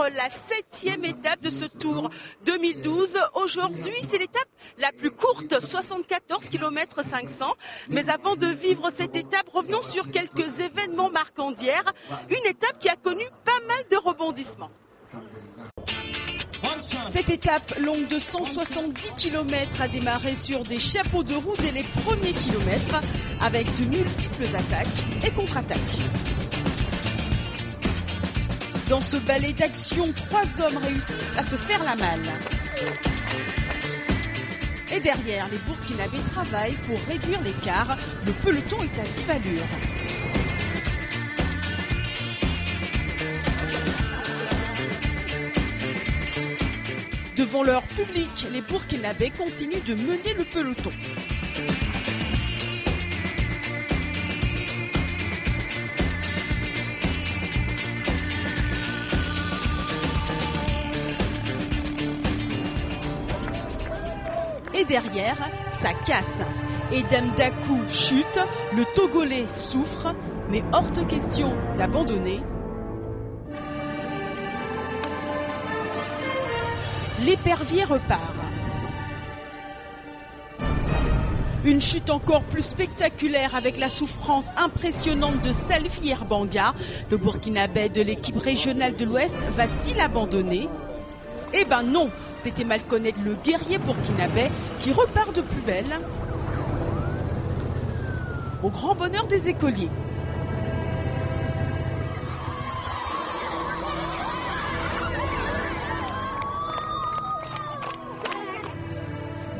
la 7e étape de ce Tour 2012. Aujourd'hui, c'est l'étape la plus courte, 74 km 500. Mais avant de vivre cette étape, revenons sur quelques événements marquants d'hier. Une étape qui a connu pas mal de rebondissements. Cette étape longue de 170 km a démarré sur des chapeaux de roue dès les premiers kilomètres avec de multiples attaques et contre-attaques. Dans ce ballet d'action, 3 hommes réussissent à se faire la malle. Et derrière, les Burkinabés travaillent pour réduire l'écart. Le peloton est à vive allure. Devant leur public, les Burkinabés continuent de mener le peloton. Et derrière, ça casse. Edem Dakou chute, le Togolais souffre, mais hors de question d'abandonner. L'épervier repart. Une chute encore plus spectaculaire avec la souffrance impressionnante de Salif Yerbanga. Le Burkinabé de l'équipe régionale de l'Ouest va-t-il abandonner ? Eh ben non, c'était mal connaître le guerrier burkinabé qui repart de plus belle. Au grand bonheur des écoliers.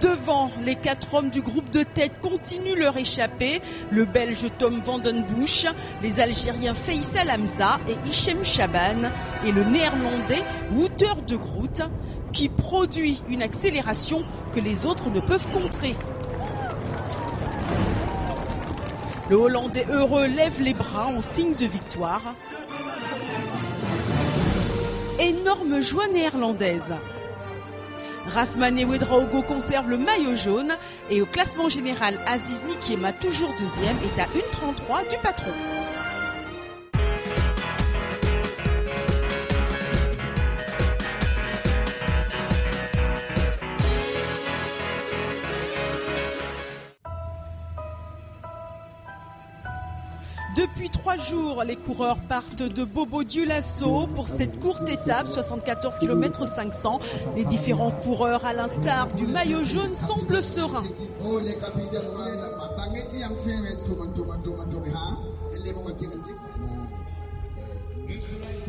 Devant, les 4 hommes du groupe de tête continuent leur échappée. Le Belge Tom Vandenbusch, les Algériens Faisal Hamza et Hichem Chaban et le Néerlandais Wouter de Groot qui produit une accélération que les autres ne peuvent contrer. Le Hollandais heureux lève les bras en signe de victoire. Énorme joie néerlandaise. Rasmane Ouedraogo conserve le maillot jaune et au classement général, Aziz Nikiema, toujours 2e, est à 1,33 du patron. Depuis 3 jours, les coureurs partent de Bobo-Dioulasso pour cette courte étape, 74 km 500. Les différents coureurs, à l'instar du maillot jaune, semblent sereins.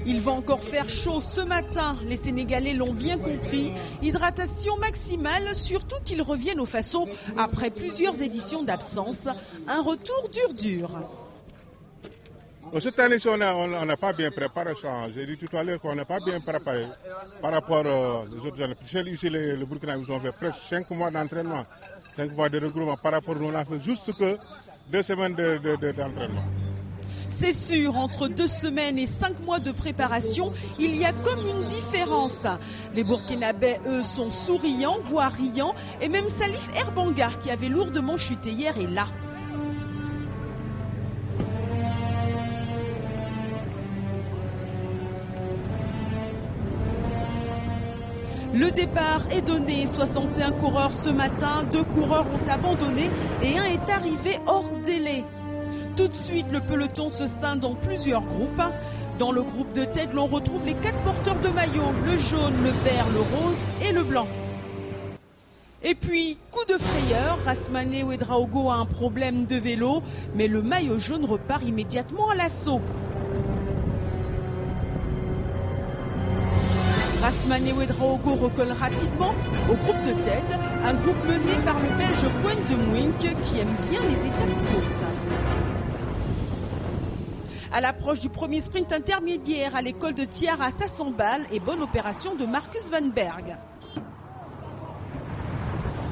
Il va encore faire chaud ce matin, les Sénégalais l'ont bien compris. Hydratation maximale, surtout qu'ils reviennent au Faso après plusieurs éditions d'absence. Un retour dur. Cette année, on n'a pas bien préparé ça. J'ai dit tout à l'heure qu'on n'a pas bien préparé par rapport aux autres années. Ici, le Burkina, ils ont fait presque 5 mois d'entraînement, 5 mois de regroupement. Par rapport à nous, on a fait juste que 2 semaines d'entraînement. C'est sûr, entre 2 semaines et 5 mois de préparation, il y a comme une différence. Les Burkinabés, eux, sont souriants, voire riants. Et même Salif Yerbanga, qui avait lourdement chuté hier, est là. Le départ est donné, 61 coureurs ce matin, 2 coureurs ont abandonné et un est arrivé hors délai. Tout de suite, le peloton se scinde en plusieurs groupes. Dans le groupe de tête, l'on retrouve les 4 porteurs de maillots, le jaune, le vert, le rose et le blanc. Et puis, coup de frayeur, Rasmane Ouedraogo a un problème de vélo, mais le maillot jaune repart immédiatement à l'assaut. Rasmane Ouedraogo recolle rapidement au groupe de tête, un groupe mené par le Belge Point de Mwink qui aime bien les étapes courtes. À l'approche du premier sprint intermédiaire à l'école de Thiara, ça s'emballe et bonne opération de Marcus Van Berg.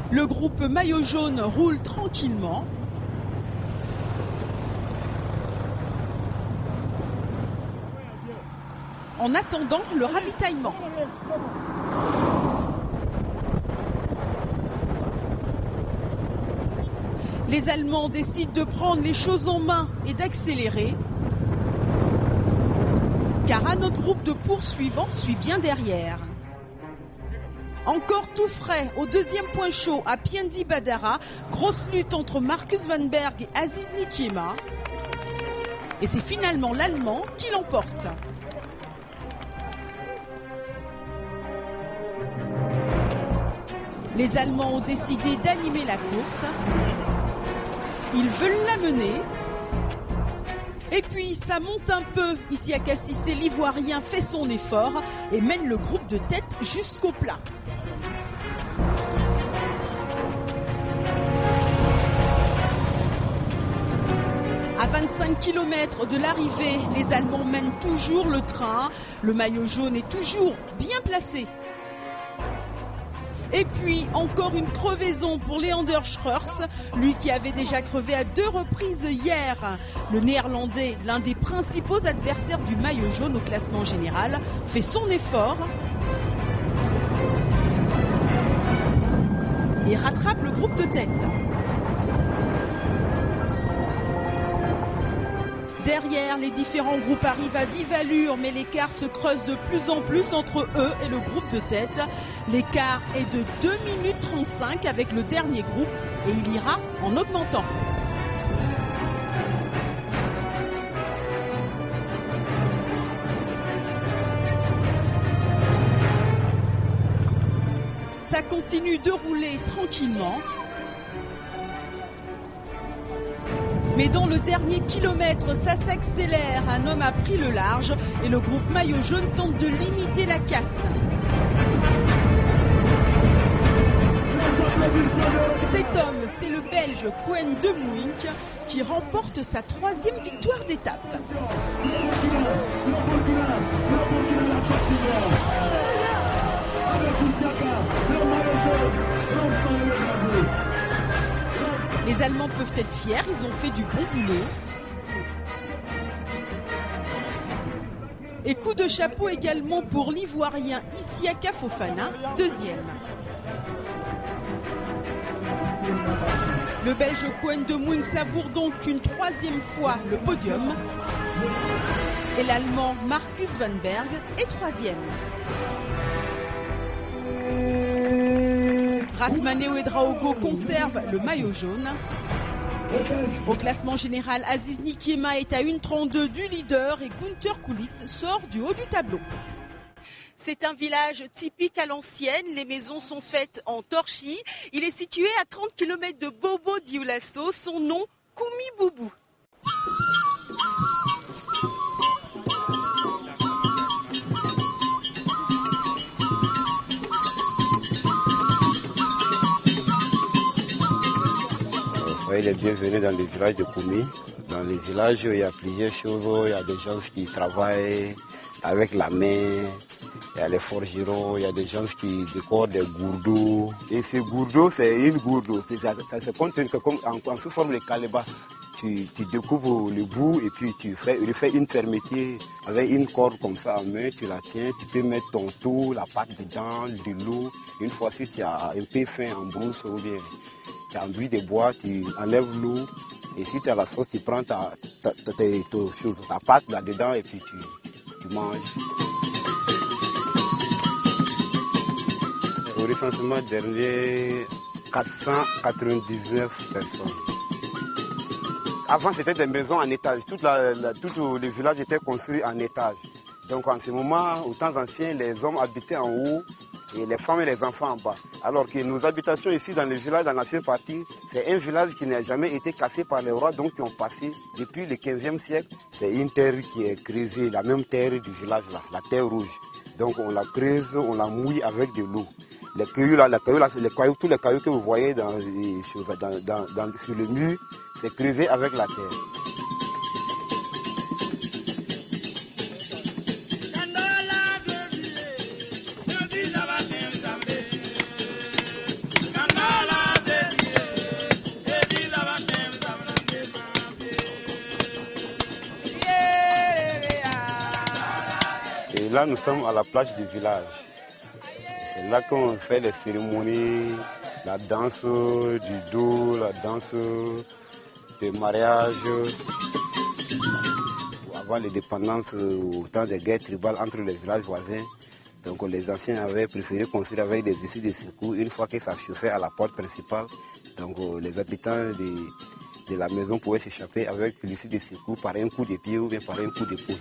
Le groupe maillot jaune roule tranquillement. En attendant le ravitaillement. Les Allemands décident de prendre les choses en main et d'accélérer. car un autre groupe de poursuivants suit bien derrière. Encore tout frais, au deuxième point chaud à Piendi Badara, grosse lutte entre Marcus Van Berg et Aziz Nikiema. Et c'est finalement l'Allemand qui l'emporte. Les Allemands ont décidé d'animer la course. Ils veulent la mener. Et puis ça monte un peu. Ici à Cassissé, l'Ivoirien fait son effort et mène le groupe de tête jusqu'au plat. À 25 km de l'arrivée, les Allemands mènent toujours le train. Le maillot jaune est toujours bien placé. Et puis, encore une crevaison pour Leander Schreurs, lui qui avait déjà crevé à 2 reprises hier. Le Néerlandais, l'un des principaux adversaires du maillot jaune au classement général, fait son effort et rattrape le groupe de tête. Derrière, les différents groupes arrivent à vive allure, mais l'écart se creuse de plus en plus entre eux et le groupe de tête. L'écart est de 2 minutes 35 avec le dernier groupe et il ira en augmentant. Ça continue de rouler tranquillement. Mais dans le dernier kilomètre, ça s'accélère. Un homme a pris le large et le groupe maillot jaune tente de limiter la casse. Cet homme, c'est le Belge Koen De Muynck qui remporte sa 3e victoire d'étape. Les Allemands peuvent être fiers, ils ont fait du bon boulot. Et coup de chapeau également pour l'Ivoirien Isiaka Fofana, 2e. Le Belge Koen De Muynck savoure donc une 3e fois le podium. Et l'Allemand Marcus Van Berg est 3e. Rasmane Ouedraogo conserve le maillot jaune. Au classement général, Aziz Nikiema est à 1,32 du leader et Günther Kulit sort du haut du tableau. C'est un village typique à l'ancienne. Les maisons sont faites en torchis. Il est situé à 30 km de Bobo Dioulasso. Son nom, Koumi Boubou. Soyez les bienvenus dans le village de Koumi. Dans les villages, il y a plusieurs choses. Il y a des gens qui travaillent avec la main. Il y a les forgerons, il y a des gens qui décorent des gourdeaux. Et ces gourdeaux, c'est une gourde. Ça se compte comme en sous forme de calebasse. Tu découpes le bout et puis tu fais une fermeture avec une corde comme ça en main. Tu la tiens, tu peux mettre ton tout, la pâte dedans, de l'eau. Une fois si tu as un peu faim en brousse ou bien tu as enduit des bois, tu enlèves l'eau. Et si tu as la sauce, tu prends ta pâte là-dedans et puis tu manges. Au recensement dernier, 499 personnes. Avant, c'était des maisons en étage. Tout le village était construit en étage. Donc, en ce moment, aux temps anciens, les hommes habitaient en haut et les femmes et les enfants en bas. Alors que nos habitations ici dans le village, dans l'ancienne partie, c'est un village qui n'a jamais été cassé par les rois, donc qui ont passé depuis le 15e siècle. C'est une terre qui est creusée, la même terre du village là, la terre rouge. Donc, on la creuse, on la mouille avec de l'eau. Les cailloux là, tous les cailloux que vous voyez sur le mur, c'est creusé avec la terre. Et là, nous sommes à la plage du village. C'est là qu'on fait les cérémonies, la danse du dos, la danse de mariage. avant l'indépendance, au temps des guerres tribales entre les villages voisins. Donc les anciens avaient préféré construire avec des issues de secours une fois que ça chauffait à la porte principale. Donc les habitants de la maison pouvaient s'échapper avec l'issue de secours par un coup de pied ou bien par un coup d'épaule.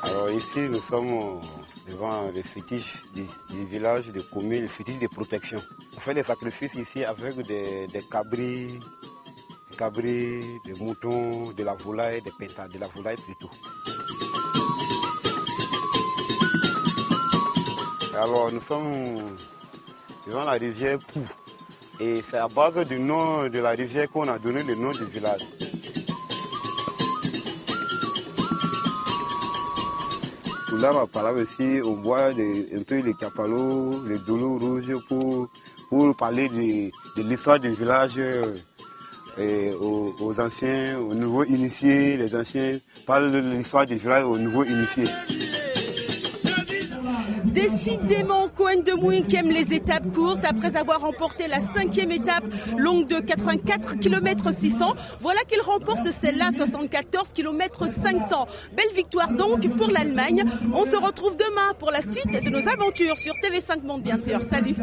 Alors ici nous sommes devant les fétiches du village de Komi, les fétiches de protection. On fait des sacrifices ici avec des cabris, des moutons, de la volaille, des pétards, de la volaille plutôt. Alors nous sommes devant la rivière Pou. Et c'est à base du nom de la rivière qu'on a donné le nom du village. Sous l'arbre par là aussi, on boit un peu les capalo, les dolos rouges pour parler de l'histoire du village aux anciens, aux nouveaux initiés. Les anciens parlent de l'histoire du village aux nouveaux initiés. Décidément, Cohen de Mouink aime les étapes courtes. Après avoir remporté la 5e étape longue de 84 km 600, voilà qu'il remporte celle-là 74 km 500. Belle victoire donc pour l'Allemagne. On se retrouve demain pour la suite de nos aventures sur TV5 Monde, bien sûr. Salut.